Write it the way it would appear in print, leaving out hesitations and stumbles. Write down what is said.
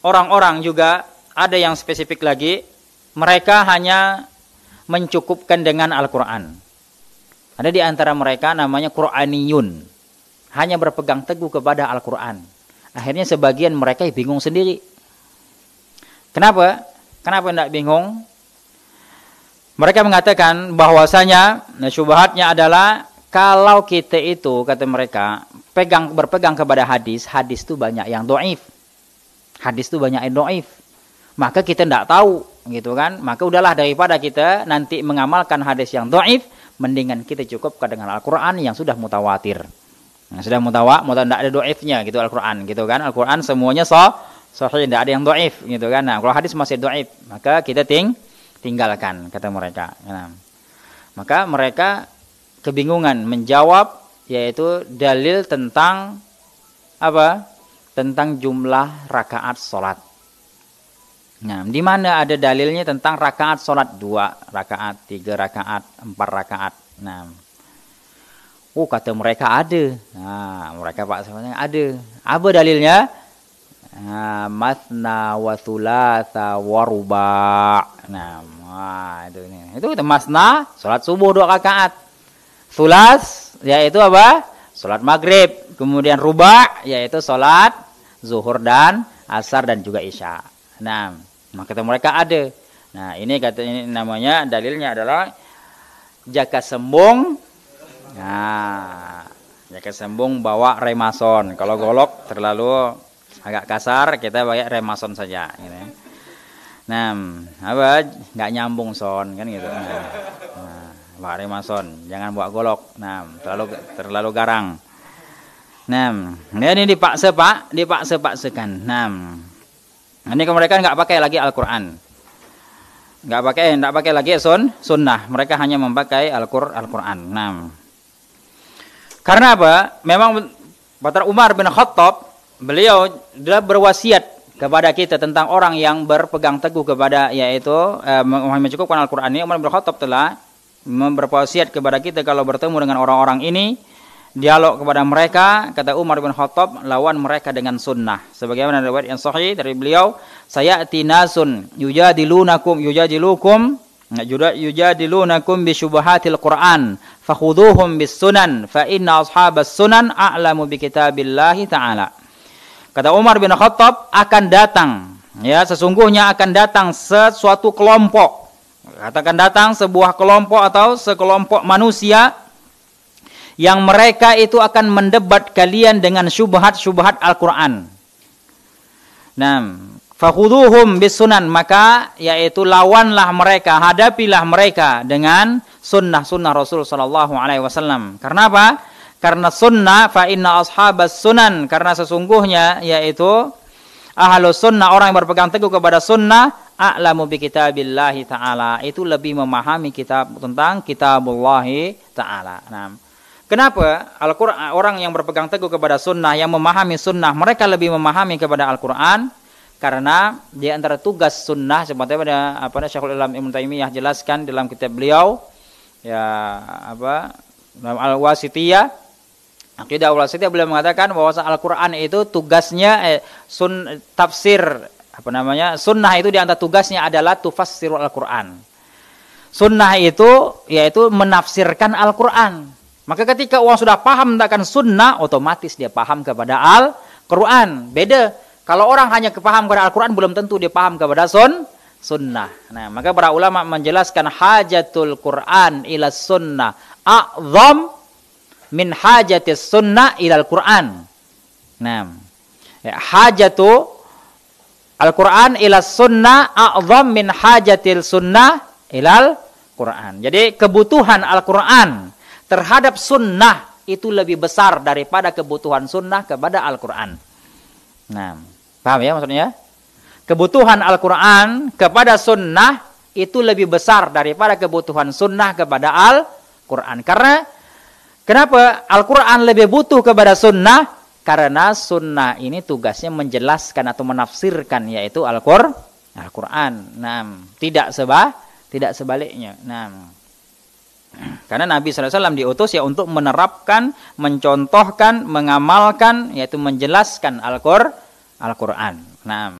orang-orang juga ada yang spesifik lagi, mereka hanya mencukupkan dengan Al-Quran. Ada di antara mereka namanya Qur'aniyun, hanya berpegang teguh kepada Al-Quran. Akhirnya sebagian mereka bingung sendiri. Kenapa? Kenapa tidak bingung? Mereka mengatakan bahwasanya syubhatnya adalah kalau kita itu, kata mereka, berpegang kepada hadis, hadis itu banyak yang dhaif. Hadis itu banyak yang dhaif. Maka kita tidak tahu, gitu kan? Maka udahlah, daripada kita nanti mengamalkan hadis yang dhaif, mendingan kita cukupkan dengan Al-Qur'an yang sudah mutawatir. Nah, sudah tidak ada dhaifnya gitu Al-Qur'an, gitu kan? Al-Qur'an semuanya sahih, tidak ada yang dhaif, gitu kan? Nah, kalau hadis masih dhaif, maka kita tinggalkan, kata mereka. Nah, maka mereka kebingungan menjawab, yaitu dalil tentang apa? Tentang jumlah rakaat salat. Nah, di mana ada dalilnya tentang rakaat salat? 2 rakaat, 3 rakaat, 4 rakaat. Nah, kata mereka ada. Nah, mereka sebenarnya ada. Apa dalilnya? Masna wa thulatha wa ruba'. Nah, itu masna, salat subuh 2 rakaat. Thulas yaitu apa? Salat maghrib. Kemudian ruba' yaitu salat zuhur dan asar dan juga isya. Nah, maka mereka ada. Nah, ini namanya dalilnya adalah jaka sembung. Nah, jaka sembung bawa remason. Kalau golok terlalu agak kasar, kita pakai remason saja, gitu. Nah, apa? Nggak nyambung son, kan gitu. Nah, bawa remason, jangan bawa golok. Nah, terlalu garang. Nah, ini dipaksakan. Nah, ini mereka nggak pakai lagi Al-Quran, nggak pakai lagi sunnah. Mereka hanya memakai Al-Quran. Nah, karena apa? Memang Batar Umar bin Khattab, beliau sudah berwasiat kepada kita tentang orang yang berpegang teguh kepada, yaitu mencukupkan Al-Quran ini. Umar bin Khattab telah berwasiat kepada kita kalau bertemu dengan orang-orang ini, dialog kepada mereka, kata Umar bin Khattab, lawan mereka dengan sunnah. Sebagaimana riwayat yang sahih dari beliau, sayati nasun yujadilunakum bi syubhatil Qur'an fakhuduhum bis sunan fa inna ashabas sunan a'lamu bi kitabillahi ta'ala. Kata Umar bin Khattab, akan datang, ya, sesungguhnya akan datang sesuatu kelompok. Katakan datang sebuah kelompok atau sekelompok manusia yang mereka itu akan mendebat kalian dengan syubhat-syubhat Al-Quran. Nah, fakhuduhum bisunan, maka yaitu lawanlah mereka, hadapilah mereka dengan sunnah-sunnah Rasul sallallahu alaihi wasallam. Karena apa? Karena sunnah, fa inna ashabas sunan, karena sesungguhnya yaitu ahlus sunnah, orang yang berpegang teguh kepada sunnah, a'lamu bi kitabillahi ta'ala, itu lebih memahami tentang kitabullahi ta'ala. Nah, kenapa Al-Quran, orang yang berpegang teguh kepada sunnah, yang memahami sunnah, mereka lebih memahami kepada Al-Quran? Karena di antara tugas sunnah, seperti pada Syekhul Islam Ibnu Taimiyah jelaskan dalam kitab beliau, ya dalam Al-Wasithiyah, Aqidah Al-Wasithiyah, beliau mengatakan bahwa Al-Quran itu tugasnya tafsir, sunnah itu di antara tugasnya adalah tufassirul Al-Quran. Sunnah itu yaitu menafsirkan Al-Quran. Maka ketika orang sudah paham tentang sunnah, otomatis dia paham kepada Al-Quran. Beda, kalau orang hanya paham kepada Al-Quran, belum tentu dia paham kepada sunnah. Nah, maka para ulama menjelaskan hajatul Quran ila sunnah a'zam min hajatis sunnah ilal Quran. Nah, hajatu Al-Quran ila sunnah a'zam min hajatil sunnah ilal Quran. Jadi kebutuhan Al-Quran terhadap sunnah itu lebih besar daripada kebutuhan sunnah kepada Al-Quran. Nah, paham ya maksudnya? Kebutuhan Al-Quran kepada sunnah itu lebih besar daripada kebutuhan sunnah kepada Al-Quran. Karena kenapa Al-Quran lebih butuh kepada sunnah? Karena sunnah ini tugasnya menjelaskan atau menafsirkan, yaitu Al-Quran. Nah, tidak sebaliknya. Nah, karena Nabi SAW diutus ya untuk menerapkan, mencontohkan, mengamalkan, yaitu menjelaskan Al-Quran. Nah.